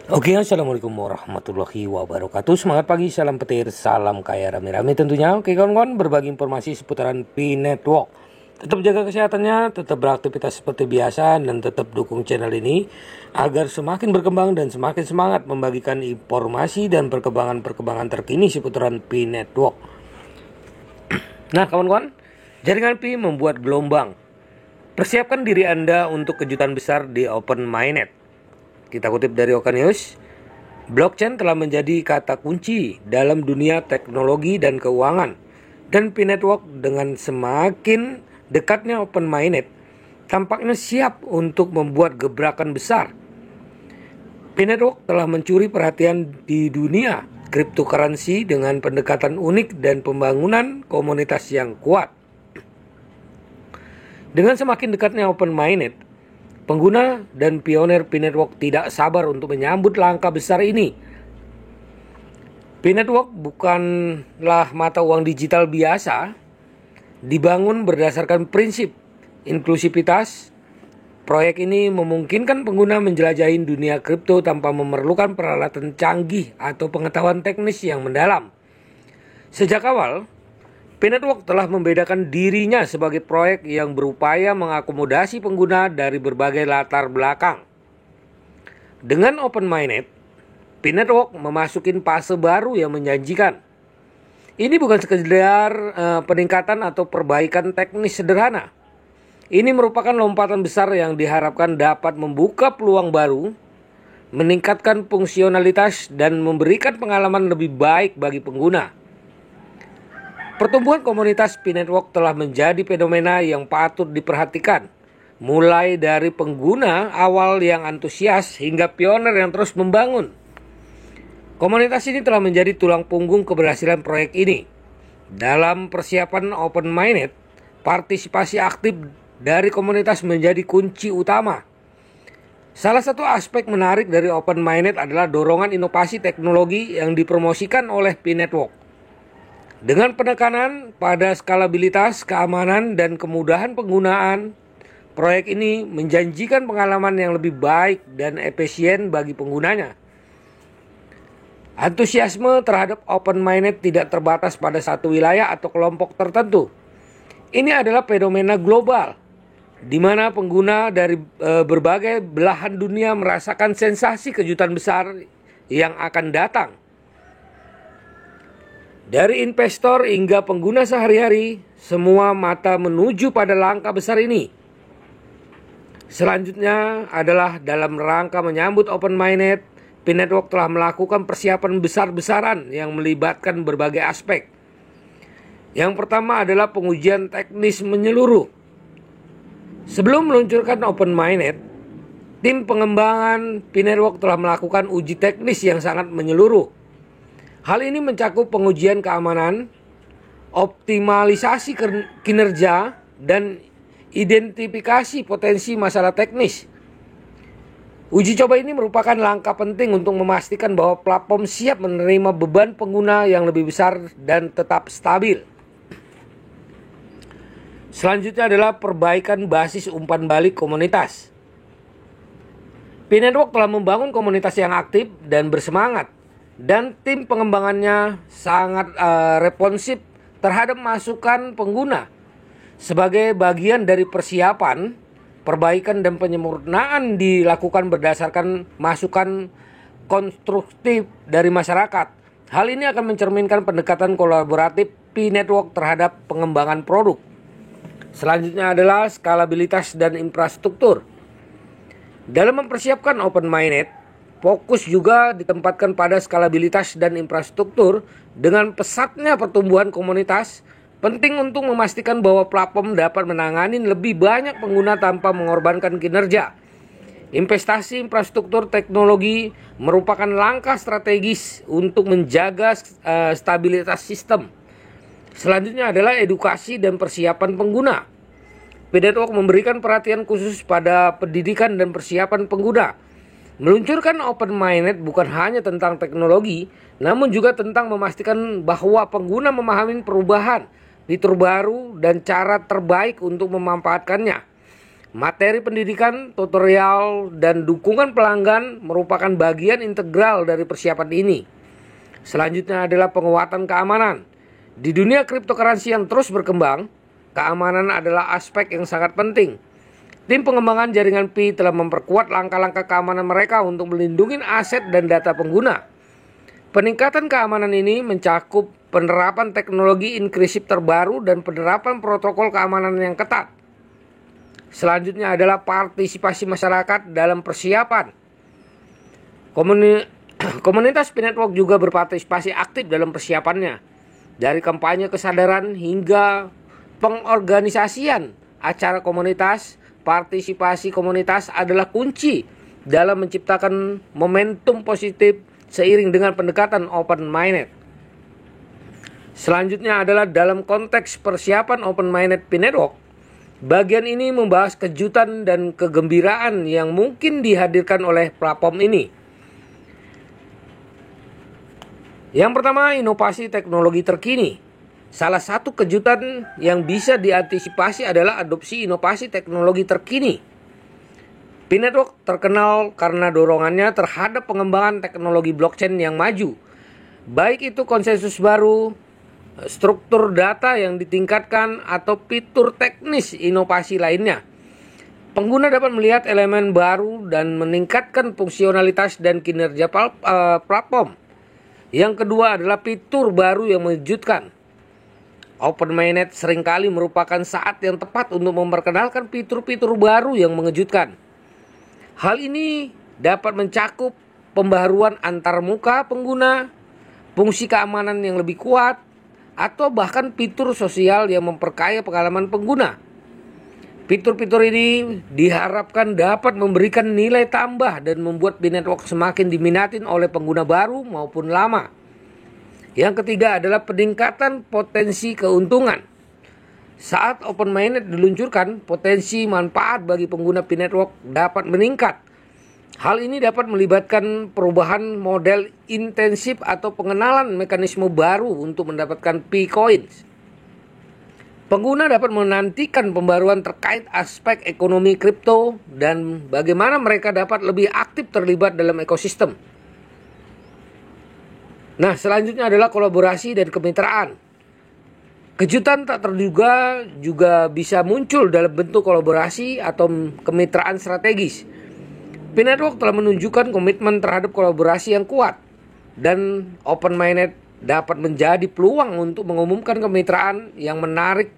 Oke, assalamualaikum warahmatullahi wabarakatuh. Semangat pagi, salam petir, salam kaya rame-rame tentunya. Oke kawan-kawan, berbagi informasi seputaran P-Network. Tetap jaga kesehatannya, tetap beraktivitas seperti biasa, dan tetap dukung channel ini agar semakin berkembang dan semakin semangat membagikan informasi dan perkembangan-perkembangan terkini seputaran P-Network. Nah kawan-kawan, jaringan Pi membuat gelombang. Persiapkan diri Anda untuk kejutan besar di Open Mainnet. Kita kutip dari Oka News, blockchain telah menjadi kata kunci dalam dunia teknologi dan keuangan. Dan P-Network dengan semakin dekatnya Open Mainnet, tampaknya siap untuk membuat gebrakan besar. P-Network telah mencuri perhatian di dunia cryptocurrency dengan pendekatan unik dan pembangunan komunitas yang kuat. Dengan semakin dekatnya Open Mainnet, pengguna dan pioner P-Network tidak sabar untuk menyambut langkah besar ini. P-Network bukanlah mata uang digital biasa, dibangun berdasarkan prinsip inklusivitas. Proyek ini memungkinkan pengguna menjelajahi dunia kripto tanpa memerlukan peralatan canggih atau pengetahuan teknis yang mendalam. Sejak awal, P-Network telah membedakan dirinya sebagai proyek yang berupaya mengakomodasi pengguna dari berbagai latar belakang. Dengan Open Mainnet, P-Network memasuki fase baru yang menjanjikan. Ini bukan sekedar peningkatan atau perbaikan teknis sederhana. Ini merupakan lompatan besar yang diharapkan dapat membuka peluang baru, meningkatkan fungsionalitas, dan memberikan pengalaman lebih baik bagi pengguna. Pertumbuhan komunitas P-Network telah menjadi fenomena yang patut diperhatikan, mulai dari pengguna awal yang antusias hingga pioner yang terus membangun. Komunitas ini telah menjadi tulang punggung keberhasilan proyek ini. Dalam persiapan Open Mainnet, partisipasi aktif dari komunitas menjadi kunci utama. Salah satu aspek menarik dari Open Mainnet adalah dorongan inovasi teknologi yang dipromosikan oleh P-Network. Dengan penekanan pada skalabilitas, keamanan, dan kemudahan penggunaan, proyek ini menjanjikan pengalaman yang lebih baik dan efisien bagi penggunanya. Antusiasme terhadap Open Mainnet tidak terbatas pada satu wilayah atau kelompok tertentu. Ini adalah fenomena global, di mana pengguna dari berbagai belahan dunia merasakan sensasi kejutan besar yang akan datang. Dari investor hingga pengguna sehari-hari, semua mata menuju pada langkah besar ini. Selanjutnya adalah dalam rangka menyambut Open Mainnet, P-Network telah melakukan persiapan besar-besaran yang melibatkan berbagai aspek. Yang pertama adalah pengujian teknis menyeluruh. Sebelum meluncurkan Open Mainnet, tim pengembangan P-Network telah melakukan uji teknis yang sangat menyeluruh. Hal ini mencakup pengujian keamanan, optimalisasi kinerja, dan identifikasi potensi masalah teknis. Uji coba ini merupakan langkah penting untuk memastikan bahwa platform siap menerima beban pengguna yang lebih besar dan tetap stabil. Selanjutnya adalah perbaikan basis umpan balik komunitas. P-Network telah membangun komunitas yang aktif dan bersemangat. Dan tim pengembangannya sangat responsif terhadap masukan pengguna. Sebagai bagian dari persiapan, perbaikan dan penyempurnaan dilakukan berdasarkan masukan konstruktif dari masyarakat. Hal ini akan mencerminkan pendekatan kolaboratif P-Network terhadap pengembangan produk. Selanjutnya adalah skalabilitas dan infrastruktur. Dalam mempersiapkan Open Mainnet, fokus juga ditempatkan pada skalabilitas dan infrastruktur. Dengan pesatnya pertumbuhan komunitas, penting untuk memastikan bahwa platform dapat menangani lebih banyak pengguna tanpa mengorbankan kinerja. Investasi infrastruktur teknologi merupakan langkah strategis untuk menjaga stabilitas sistem. Selanjutnya adalah edukasi dan persiapan pengguna. P-Network memberikan perhatian khusus pada pendidikan dan persiapan pengguna. Meluncurkan Open Mainnet bukan hanya tentang teknologi, namun juga tentang memastikan bahwa pengguna memahami perubahan, fitur baru, dan cara terbaik untuk memanfaatkannya. Materi pendidikan, tutorial, dan dukungan pelanggan merupakan bagian integral dari persiapan ini. Selanjutnya adalah penguatan keamanan. Di dunia cryptocurrency yang terus berkembang, keamanan adalah aspek yang sangat penting. Tim pengembangan jaringan Pi telah memperkuat langkah-langkah keamanan mereka untuk melindungi aset dan data pengguna. Peningkatan keamanan ini mencakup penerapan teknologi enkripsi terbaru dan penerapan protokol keamanan yang ketat. Selanjutnya adalah partisipasi masyarakat dalam persiapan. Komunitas Pi Network juga berpartisipasi aktif dalam persiapannya, dari kampanye kesadaran hingga pengorganisasian acara komunitas. Partisipasi komunitas adalah kunci dalam menciptakan momentum positif seiring dengan pendekatan open-minded. Selanjutnya adalah dalam konteks persiapan open-minded Pi Network. Bagian ini membahas kejutan dan kegembiraan yang mungkin dihadirkan oleh platform ini. Yang pertama, inovasi teknologi terkini. Salah satu kejutan yang bisa diantisipasi adalah adopsi inovasi teknologi terkini. Pi Network terkenal karena dorongannya terhadap pengembangan teknologi blockchain yang maju. Baik itu konsensus baru, struktur data yang ditingkatkan, atau fitur teknis inovasi lainnya. Pengguna dapat melihat elemen baru dan meningkatkan fungsionalitas dan kinerja platform. Yang kedua adalah fitur baru yang mengejutkan. Open-minded seringkali merupakan saat yang tepat untuk memperkenalkan fitur-fitur baru yang mengejutkan. Hal ini dapat mencakup pembaharuan antarmuka pengguna, fungsi keamanan yang lebih kuat, atau bahkan fitur sosial yang memperkaya pengalaman pengguna. Fitur-fitur ini diharapkan dapat memberikan nilai tambah dan membuat Pi Network semakin diminatin oleh pengguna baru maupun lama. Yang ketiga adalah peningkatan potensi keuntungan. Saat open-minded diluncurkan, potensi manfaat bagi pengguna Pi Network dapat meningkat. Hal ini dapat melibatkan perubahan model intensif atau pengenalan mekanisme baru untuk mendapatkan Pi Coins. Pengguna dapat menantikan pembaruan terkait aspek ekonomi kripto dan bagaimana mereka dapat lebih aktif terlibat dalam ekosistem. Nah, selanjutnya adalah kolaborasi dan kemitraan. Kejutan tak terduga juga bisa muncul dalam bentuk kolaborasi atau kemitraan strategis. Pi Network telah menunjukkan komitmen terhadap kolaborasi yang kuat, dan open-minded dapat menjadi peluang untuk mengumumkan kemitraan yang menarik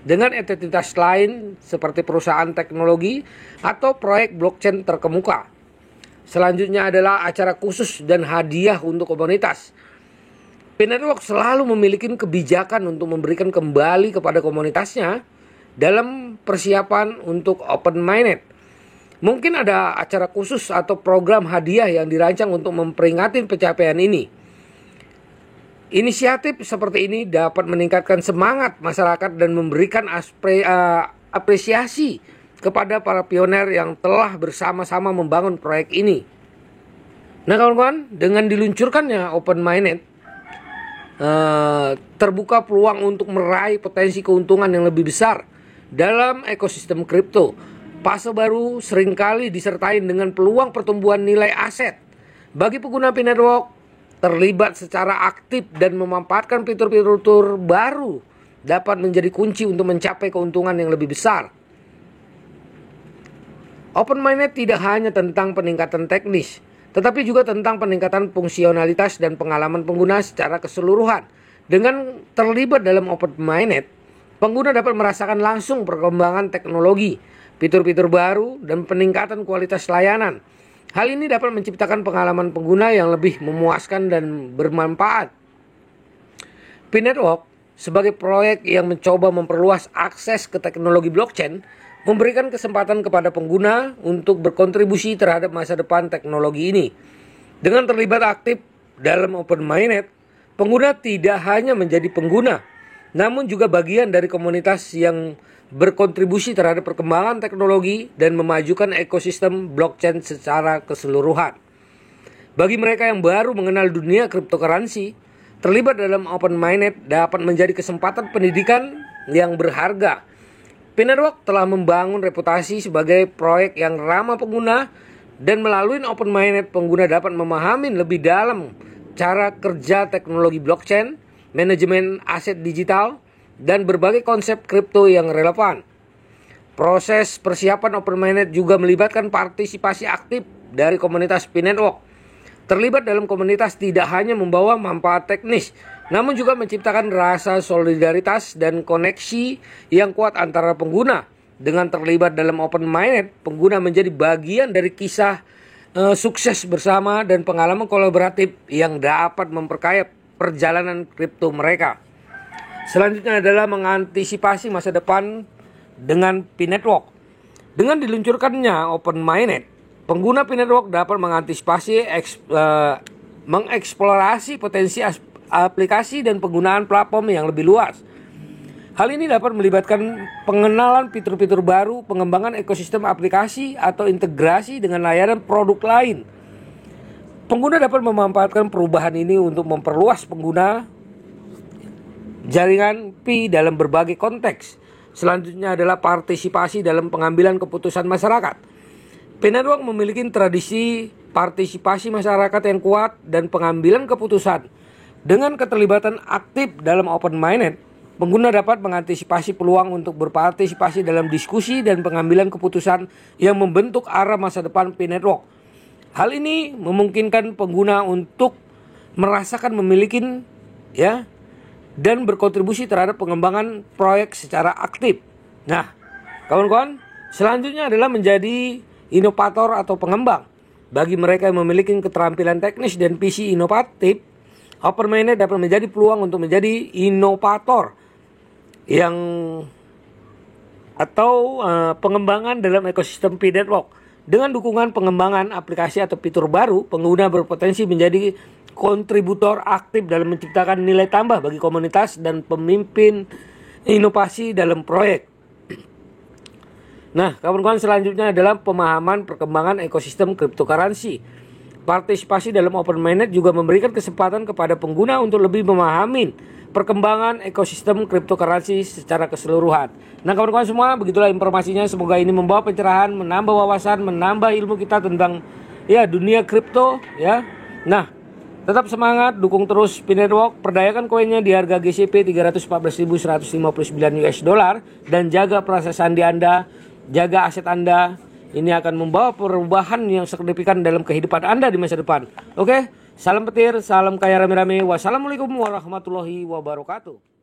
dengan entitas lain seperti perusahaan teknologi atau proyek blockchain terkemuka. Selanjutnya adalah acara khusus dan hadiah untuk komunitas. Pi Network selalu memiliki kebijakan untuk memberikan kembali kepada komunitasnya dalam persiapan untuk open-minded. Mungkin ada acara khusus atau program hadiah yang dirancang untuk memperingati pencapaian ini. Inisiatif seperti ini dapat meningkatkan semangat masyarakat dan memberikan apresiasi kepada para pioner yang telah bersama-sama membangun proyek ini. Nah kawan-kawan, dengan diluncurkannya open-minded, terbuka peluang untuk meraih potensi keuntungan yang lebih besar dalam ekosistem kripto. Fase baru seringkali disertai dengan peluang pertumbuhan nilai aset. Bagi pengguna Pi Network, terlibat secara aktif dan memanfaatkan fitur-fitur baru dapat menjadi kunci untuk mencapai keuntungan yang lebih besar. Open-minded tidak hanya tentang peningkatan teknis, tetapi juga tentang peningkatan fungsionalitas dan pengalaman pengguna secara keseluruhan. Dengan terlibat dalam open-minded, pengguna dapat merasakan langsung perkembangan teknologi, fitur-fitur baru, dan peningkatan kualitas layanan. Hal ini dapat menciptakan pengalaman pengguna yang lebih memuaskan dan bermanfaat. Pi Network sebagai proyek yang mencoba memperluas akses ke teknologi blockchain, memberikan kesempatan kepada pengguna untuk berkontribusi terhadap masa depan teknologi ini. Dengan terlibat aktif dalam open-minded, pengguna tidak hanya menjadi pengguna, namun juga bagian dari komunitas yang berkontribusi terhadap perkembangan teknologi dan memajukan ekosistem blockchain secara keseluruhan. Bagi mereka yang baru mengenal dunia cryptocurrency, terlibat dalam open-minded dapat menjadi kesempatan pendidikan yang berharga. P-Network telah membangun reputasi sebagai proyek yang ramah pengguna, dan melalui Open Mainnet pengguna dapat memahami lebih dalam cara kerja teknologi blockchain, manajemen aset digital, dan berbagai konsep kripto yang relevan. Proses persiapan Open Mainnet juga melibatkan partisipasi aktif dari komunitas P-Network. Terlibat dalam komunitas tidak hanya membawa manfaat teknis, namun juga menciptakan rasa solidaritas dan koneksi yang kuat antara pengguna. Dengan terlibat dalam Open Mainnet, pengguna menjadi bagian dari kisah sukses bersama dan pengalaman kolaboratif yang dapat memperkaya perjalanan kripto mereka. Selanjutnya adalah mengantisipasi masa depan dengan P-Network. Dengan diluncurkannya Open Mainnet, pengguna P-Network dapat mengantisipasi mengeksplorasi potensi aplikasi dan penggunaan platform yang lebih luas. Hal ini dapat melibatkan pengenalan fitur-fitur baru, pengembangan ekosistem aplikasi, atau integrasi dengan layanan produk lain. Pengguna dapat memanfaatkan perubahan ini untuk memperluas pengguna jaringan Pi dalam berbagai konteks. Selanjutnya adalah partisipasi dalam pengambilan keputusan masyarakat. P-Network memiliki tradisi partisipasi masyarakat yang kuat dan pengambilan keputusan. Dengan keterlibatan aktif dalam Open Mainnet, pengguna dapat mengantisipasi peluang untuk berpartisipasi dalam diskusi dan pengambilan keputusan yang membentuk arah masa depan P-Network. Hal ini memungkinkan pengguna untuk merasakan memiliki dan berkontribusi terhadap pengembangan proyek secara aktif. Nah, kawan-kawan, selanjutnya adalah menjadi inovator atau pengembang. Bagi mereka yang memiliki keterampilan teknis dan visi inovatif, Open Mainnet dapat menjadi peluang untuk menjadi inovator pengembangan dalam ekosistem P-Network. Dengan dukungan pengembangan aplikasi atau fitur baru, pengguna berpotensi menjadi kontributor aktif dalam menciptakan nilai tambah bagi komunitas dan pemimpin inovasi dalam proyek. Nah, kawan-kawan, selanjutnya adalah pemahaman perkembangan ekosistem cryptocurrency. Partisipasi dalam Open Mainnet juga memberikan kesempatan kepada pengguna untuk lebih memahami perkembangan ekosistem cryptocurrency secara keseluruhan. Nah, kawan-kawan semua, begitulah informasinya. Semoga ini membawa pencerahan, menambah wawasan, menambah ilmu kita tentang dunia kripto ya. Nah, tetap semangat, dukung terus P-Network, perdayakan koinnya di harga GCP 314.159 US dollar, dan jaga proses sandi Anda, jaga aset Anda. Ini akan membawa perubahan yang signifikan dalam kehidupan Anda di masa depan. Oke? Salam petir, salam kaya rame-rame. Wassalamualaikum warahmatullahi wabarakatuh.